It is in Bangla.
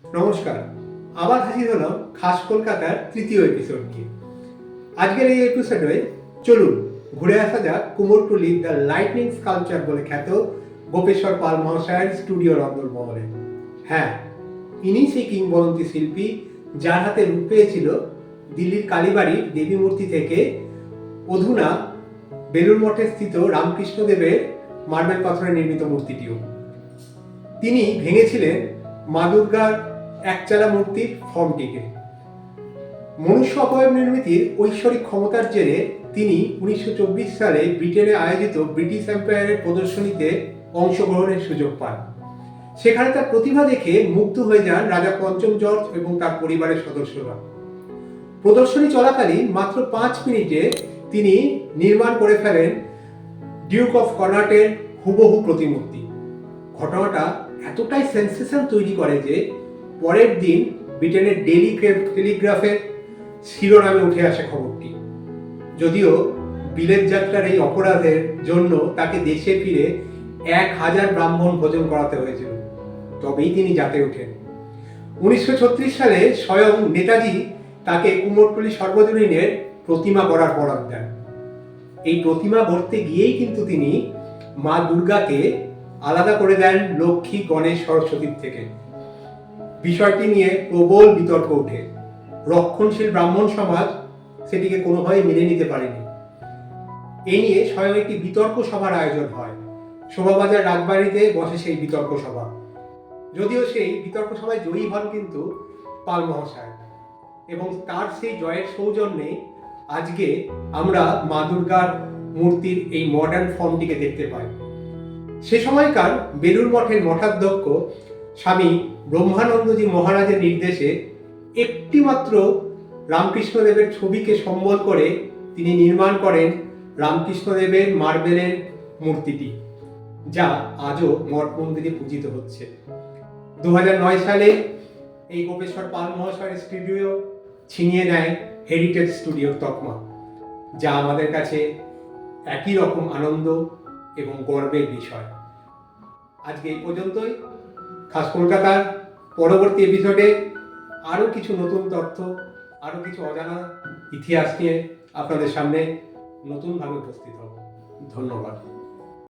নমস্কার, আবার হাজির হলাম খাস কলকাতার তৃতীয় এপিসোড নিয়ে। আজকের এই এপিসোডে চলুন ঘুরে আসা যাক কুমোরটুলির দ্য লাইটনিং স্কাল্পচার বলে খ্যাত গোপেশ্বর পাল মহাশয়ের স্টুডিওর অন্দরমহলে। হ্যাঁ, ইনি সেই কিংবদন্তি শিল্পী যার হাতে রূপ পেয়েছিল দিল্লির কালীবাড়ির দেবী মূর্তি থেকে অধুনা বেলুড় মঠে স্থিত রামকৃষ্ণদেবের মার্বেল পাথরে নির্মিত মূর্তিটিও। তিনি ভেঙেছিলেন মা দুর্গার একচালা মূর্তির ফর্মটিকে। মনুষ্য অবয়ব নির্মিতির ঐশ্বরিক ক্ষমতার জেরে তিনি 1924 সালে ব্রিটেনে আয়োজিত ব্রিটিশ এম্পায়ারের প্রদর্শনীতে অংশগ্রহণের সুযোগ পান। সেখানে তার প্রতিভা দেখে মুগ্ধ হয়ে যান রাজা পঞ্চম জর্জ এবং তার পরিবারের সদস্যরা। প্রদর্শনী চলাকালীন মাত্র 5 মিনিটে তিনি নির্মাণ করে ফেলেন ডিউক অফ কর্নাটের হুবহু প্রতিমূর্তি। ঘটনাটা এতটাই সেন্সেশন তৈরি করে যে পরের দিন ব্রিটেনের ডেইলি টেলিগ্রাফের শিরোনামে উঠে আসে খবরটি। যদিও বিলেত যাত্রার এই অপরাধের জন্য তাকে দেশে ফিরে 1000 ব্রাহ্মণ ভোজন করাতে হয়েছিল, তবেই তিনি জাতে ওঠেন। 1936 সালে স্বয়ং নেতাজি তাকে কুমোরটুলি সর্বজনীনের প্রতিমা গড়ার বরাদ দেন। এই প্রতিমা গড়তে গিয়েই কিন্তু তিনি মা দুর্গাকে আলাদা করে দেন লক্ষ্মী, গণেশ, সরস্বতীর থেকে। বিষয়টি নিয়ে প্রবল বিতর্ক ওঠে। রক্ষণশীল ব্রাহ্মণ সমাজ সেটিকে কোনোভাবে মেনে নিতে পারেনি। এ নিয়ে স্বয়ং একটি বিতর্ক সভার আয়োজন হয়। শোভাবাজার রাজবাড়িতে বসে সেই বিতর্ক সভা। যদিও সেই বিতর্ক সভায় জয়ী হন কিন্তু পাল মহাশয়, এবং তার সেই জয়ের সৌজন্যে আজকে আমরা মা দুর্গার মূর্তির এই মডার্ন ফর্মটিকে দেখতে পাই। সে সময়কার বেলুড় মঠের মঠাধ্যক্ষ স্বামী ব্রহ্মানন্দজি মহারাজের নির্দেশে একটি মাত্র রামকৃষ্ণদেবের ছবিকে সম্বল করে তিনি নির্মাণ করেন রামকৃষ্ণদেবের মার্বেলের মূর্তিটি, যা আজও মঠ মন্দিরে পূজিত হচ্ছে। 2009 সালে এই গোপেশ্বর পাল মহাশয়ের স্টুডিও ছিনিয়ে নেয় হেরিটেজ স্টুডিওর তকমা, যা আমাদের কাছে একই রকম আনন্দ এবং গর্বের বিষয়। আজকে এই পর্যন্তই। খাস কলকাতার পরবর্তী এপিসোডে আরও কিছু নতুন তথ্য, আরও কিছু অজানা ইতিহাস নিয়ে আপনাদের সামনে নতুনভাবে উপস্থিত হব। ধন্যবাদ।